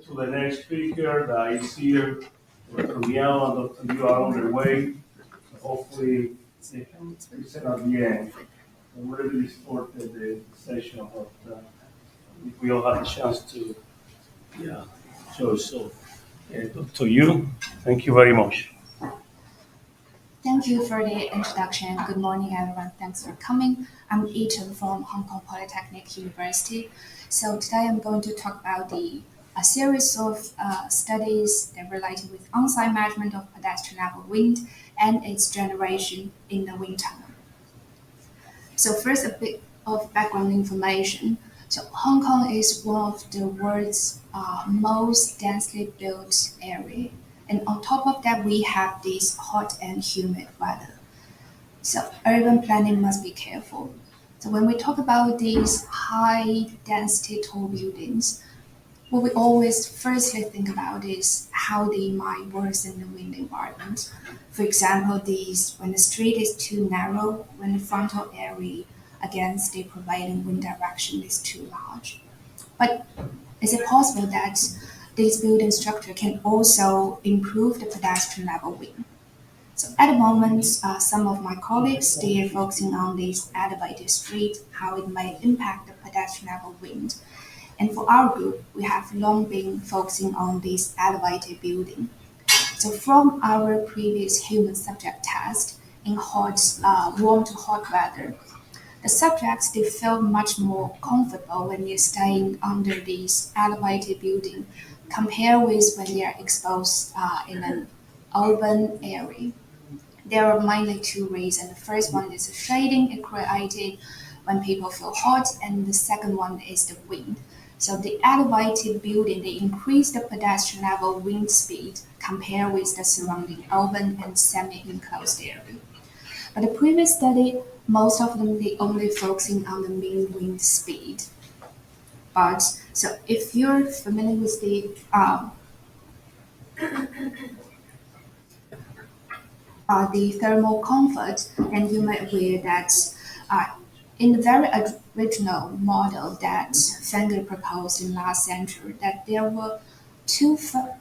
to the next speaker that is here. Dr. Miao and Dr. Yu are on their way. Hopefully, they can listen at the end. We really distorted the session, but we all had a chance to show. So, Dr. Yu, thank you very much. Thank you for the introduction. Good morning, everyone. Thanks for coming. I'm YICHEN from Hong Kong Polytechnic University. So today I'm going to talk about a series of studies that related with on-site measurement of pedestrian level wind and its generation in the wind tunnel. So first, a bit of background information. So Hong Kong is one of the world's most densely built area. And on top of that, we have this hot and humid weather. So urban planning must be careful. So when we talk about these high density tall buildings, what we always firstly think about is how they might worsen the wind environment. For example, when the street is too narrow, when the frontal area against the prevailing wind direction is too large. But is it possible that this building structure can also improve the pedestrian level wind? So at the moment, some of my colleagues, they are focusing on this elevated street, how it may impact the pedestrian level wind. And for our group, we have long been focusing on this elevated building. So from our previous human subject test in warm to hot weather, the subjects, they feel much more comfortable when they're staying under this elevated building compared with when they are exposed in an open area. There are mainly two reasons. The first one is the shading it created when people feel hot, and the second one is the wind. So the elevated building, they increase the pedestrian level wind speed compared with the surrounding open and semi-enclosed area. But the previous study, most of them, they only focusing on the mean wind speed. But so if you're familiar with the thermal comfort, then you might aware that in the very original model that Fenger proposed in last century, that there were two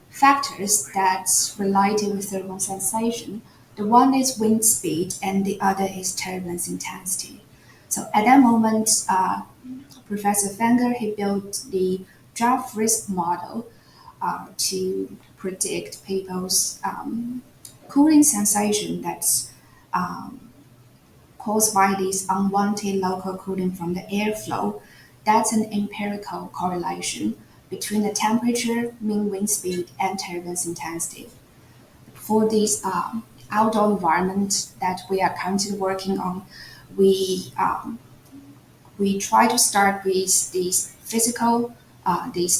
factors that related with thermal sensation. The one is wind speed and the other is turbulence intensity. So at that moment, Professor Fenger, he built the draft risk model to predict people's cooling sensation that's caused by this unwanted local cooling from the airflow. That's an empirical correlation between the temperature, mean wind speed, and turbulence intensity. For this outdoor environment that we are currently working on, we try to start with these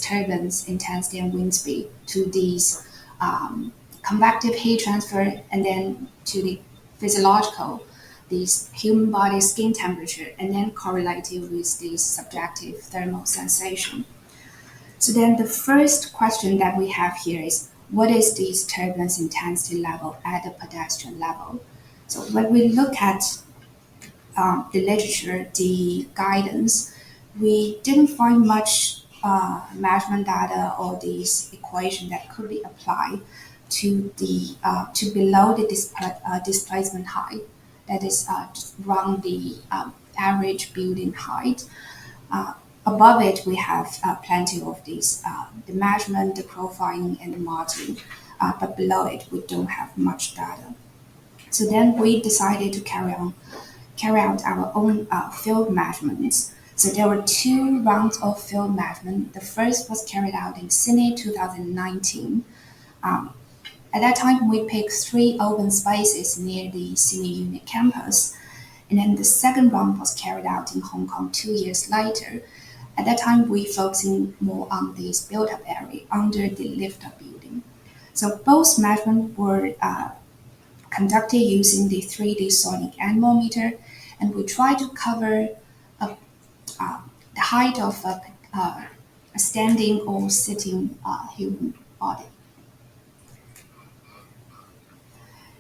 turbulence intensity and wind speed to these convective heat transfer, and then to the physiological, this human body skin temperature, and then correlated with this subjective thermal sensation. So then the first question that we have here is, what is this turbulence intensity level at the pedestrian level? So when we look at the literature, the guidance, we didn't find much measurement data or these equation that could be applied to below the displacement height, that is around the average building height. Above it, we have plenty of these, the measurement, the profiling, and the modeling, but below it, we don't have much data. So then we decided to carry out our own field measurements. So there were two rounds of field measurement. The first was carried out in Sydney 2019. At that time, we picked 3 open spaces near the Sydney Unit campus. And then the second round was carried out in Hong Kong 2 years later. At that time, we focusing more on this built-up area under the lift-up building. So both measurements were conducted using the 3D sonic anemometer, and we tried to cover the height of a standing or sitting human body.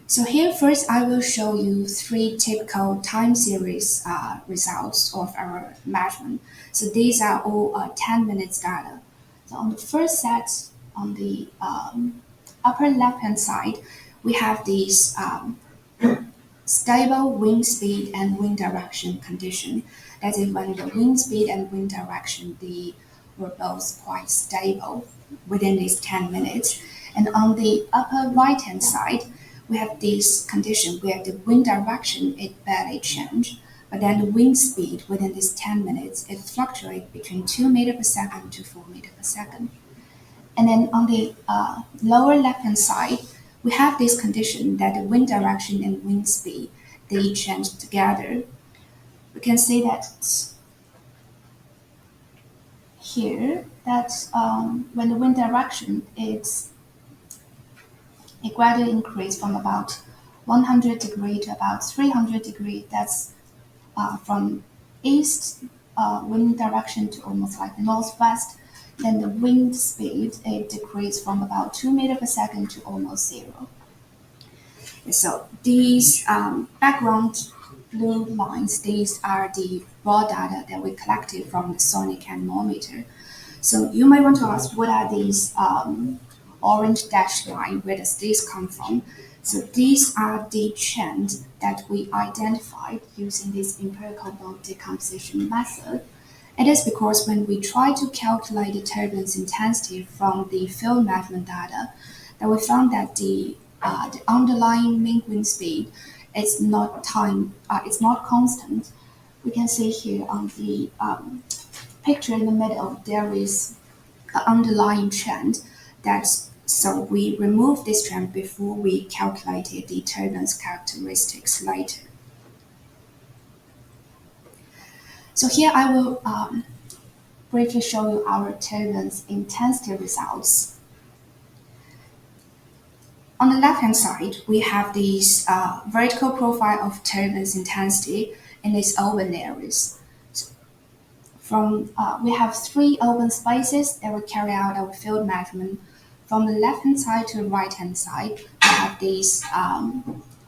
So here first I will show you 3 typical time series results of our measurement. So these are all 10 minutes data. So on the first set, on the upper left-hand side, we have these stable wind speed and wind direction condition. That is when the wind speed and wind direction they were both quite stable within these 10 minutes. And on the upper right-hand side, we have this condition where the wind direction it barely changed, but then the wind speed within these 10 minutes it fluctuates between 2 meters per second to 4 meters per second. And then on the lower left-hand side, we have this condition that the wind direction and wind speed, they change together. We can see that here, that when the wind direction it gradually increase from about 100 degree to about 300 degree. That's from east wind direction to almost like northwest. Then the wind speed it decreased from about 2 meters per second to almost zero. So these background blue lines, these are the raw data that we collected from the sonic anemometer. So you might want to ask, what are these orange dashed line? Where does this come from? So these are the trends that we identified using this empirical bond decomposition method. It is because when we try to calculate the turbulence intensity from the field measurement data, that we found that the underlying mean wind speed is not it's not constant. We can see here on the picture in the middle, there is an underlying trend. So we removed this trend before we calculated the turbulence characteristics later. So here I will briefly show you our turbulence intensity results. On the left-hand side, we have this vertical profile of turbulence intensity in these open areas. We have 3 open spaces that will carry out our field measurement. From the left-hand side to the right-hand side, we have these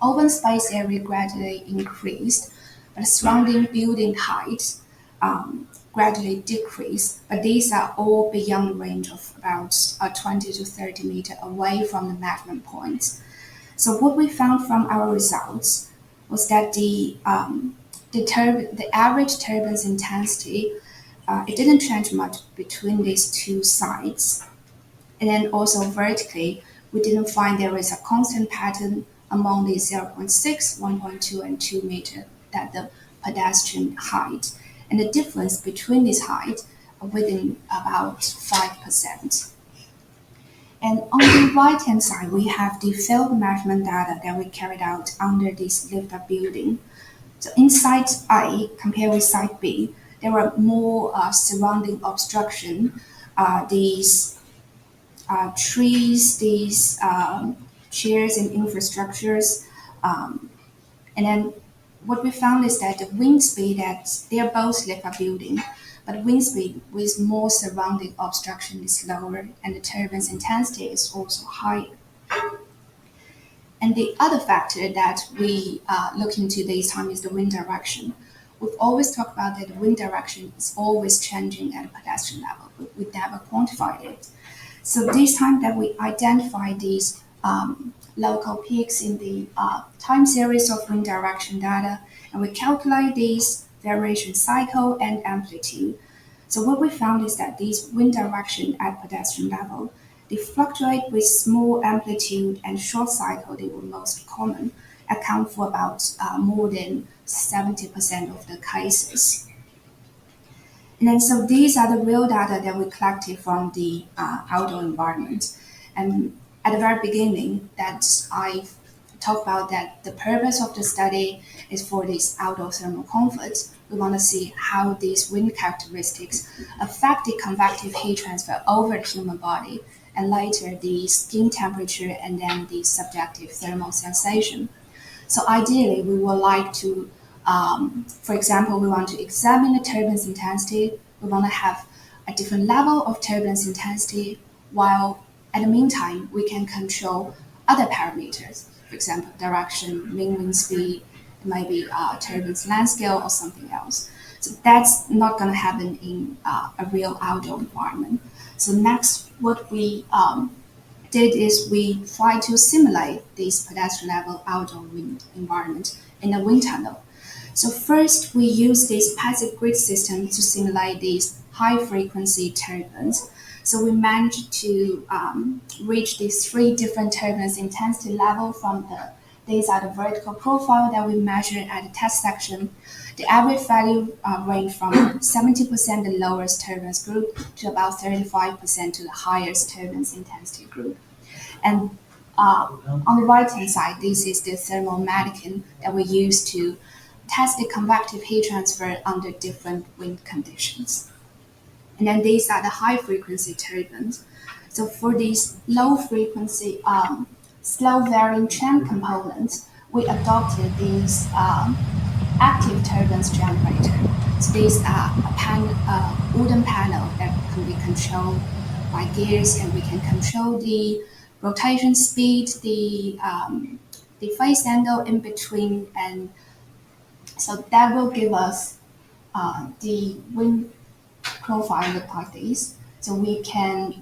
open space area gradually increased, but the surrounding building height gradually decreased. But these are all beyond the range of about 20 to 30 meters away from the measurement point. So what we found from our results was that the average turbulence intensity it didn't change much between these two sides. And then also vertically, we didn't find there is a constant pattern among the 0.6, 1.2, and 2 meter that the pedestrian height. And the difference between these heights are within about 5%. And on the right-hand side, we have the field measurement data that we carried out under this lift-up building. So in site A, compared with site B, there were more surrounding obstruction. These trees, these chairs and infrastructures. And then what we found is that the wind speed they are both lift-up building, but wind speed with more surrounding obstruction is lower and the turbulence intensity is also higher. And the other factor that we look into this time is the wind direction. We've always talked about that the wind direction is always changing at a pedestrian level, but we never quantified it. So this time that we identify these local peaks in the time series of wind direction data, and we calculate these variation cycle and amplitude. So what we found is that these wind direction at pedestrian level, they fluctuate with small amplitude and short cycle. They were most common, account for about more than 70% of the cases. And then so these are the real data that we collected from the outdoor environment. And at the very beginning that I talked about that the purpose of the study is for this outdoor thermal comfort. We want to see how these wind characteristics affect the convective heat transfer over the human body, and later the skin temperature and then the subjective thermal sensation. So ideally, we would like to, for example, we want to examine the turbulence intensity. We want to have a different level of turbulence intensity, while at the meantime, we can control other parameters. For example, direction, mean wind speed, maybe turbulence length scale or something else. So that's not going to happen in a real outdoor environment. So next, what we did is we tried to simulate this pedestrian level outdoor wind environment in a wind tunnel. So first, we use this passive grid system to simulate these high frequency turbulence. So we managed to reach these three different turbulence intensity level from these are the vertical profile that we measured at the test section. The average value ranged from 70% the lowest turbulence group to about 35% to the highest turbulence intensity group. And on the right-hand side, this is the thermal mannequin that we use to test the convective heat transfer under different wind conditions. And then these are the high-frequency turbulence. So for these low-frequency, slow varying trend components, we adopted these active turbulence generator. So these are a wooden panel that can be controlled by gears, and we can control the rotation speed, the phase angle in between, and so that will give us the wind profile look like this. So we can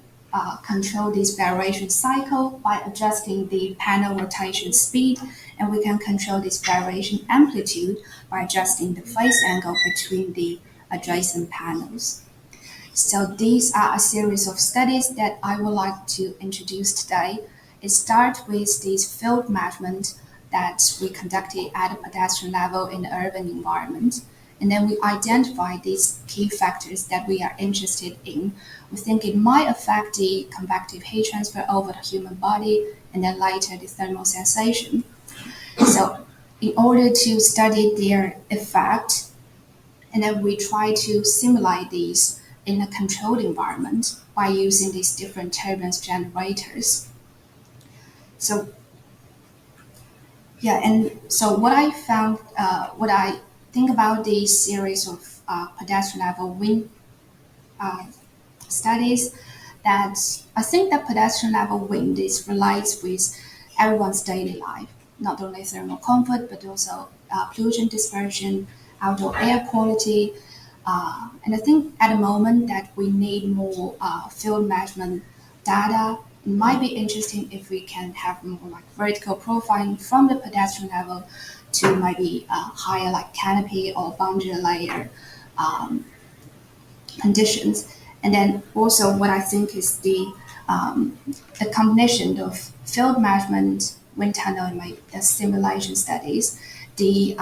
control this variation cycle by adjusting the panel rotation speed, and we can control this variation amplitude by adjusting the phase angle between the adjacent panels. So these are a series of studies that I would like to introduce today. It starts with this field measurement that we conducted at a pedestrian level in the urban environment. And then we identify these key factors that we are interested in. We think it might affect the convective heat transfer over the human body, and then later the thermal sensation. So in order to study their effect, and then we try to simulate these in a controlled environment by using these different turbulence generators. So yeah, and so what I found, what I think about these series of pedestrian level wind studies, that I think that pedestrian level wind is relates with everyone's daily life, not only thermal comfort but also pollution dispersion, outdoor air quality, and I think at the moment that we need more field measurement data. It might be interesting if we can have more like vertical profiling from the pedestrian level to maybe higher like canopy or boundary layer conditions. And then also what I think is the combination of field measurement, wind tunnel, and the simulation studies, the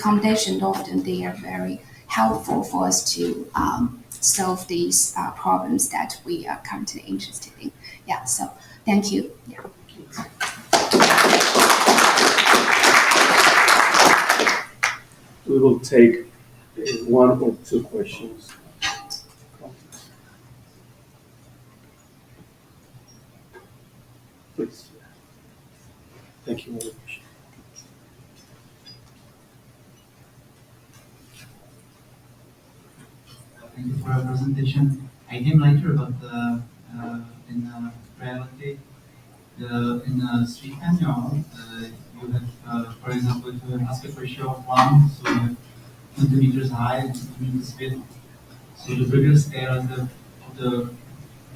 combination often they are very helpful for us to solve these problems that we are currently interested in. Yeah, so thank you. Yeah. We will take one or two questions. Please. Thank you very much. Thank you for your presentation. I came later, but in reality, in the street manual, you have, for example, if you have aspect ratio of 1, so you have 20 meters high and 20 meters width. So the bigger scale of the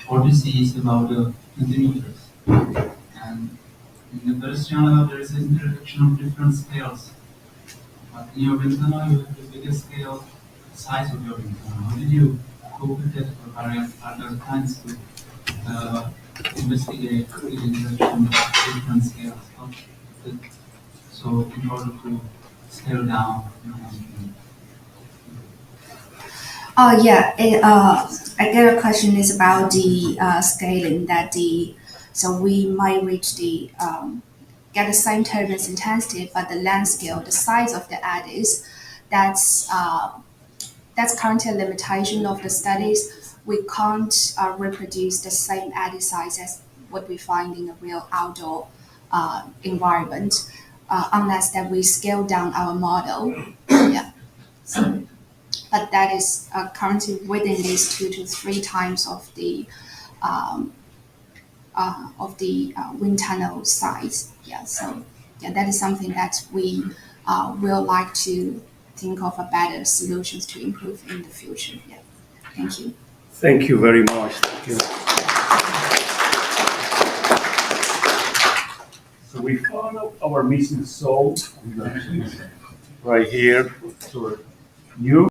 vortice is about 20 meters. And in the pedestrian level, there is an introduction of different scales. But in your wind tunnel, you have the biggest scale size of your wind tunnel. How did you cope with it, or are there plans to investigate the introduction of different scales? So in order to scale down. I get a question is about the scaling that so we might reach get the same turbulence intensity, but the length scale, the size of the eddies, that's currently a limitation of the studies. We can't reproduce the same eddy size as what we find in a real outdoor environment unless that we scale down our model. Yeah. So, but that is currently within these 2 to 3 times of the wind tunnel size. Yeah, so yeah, that is something that we will like to think of a better solutions to improve in the future. Yeah. Thank you. Thank you very much. Thank you. So we found our missing soul right here. So you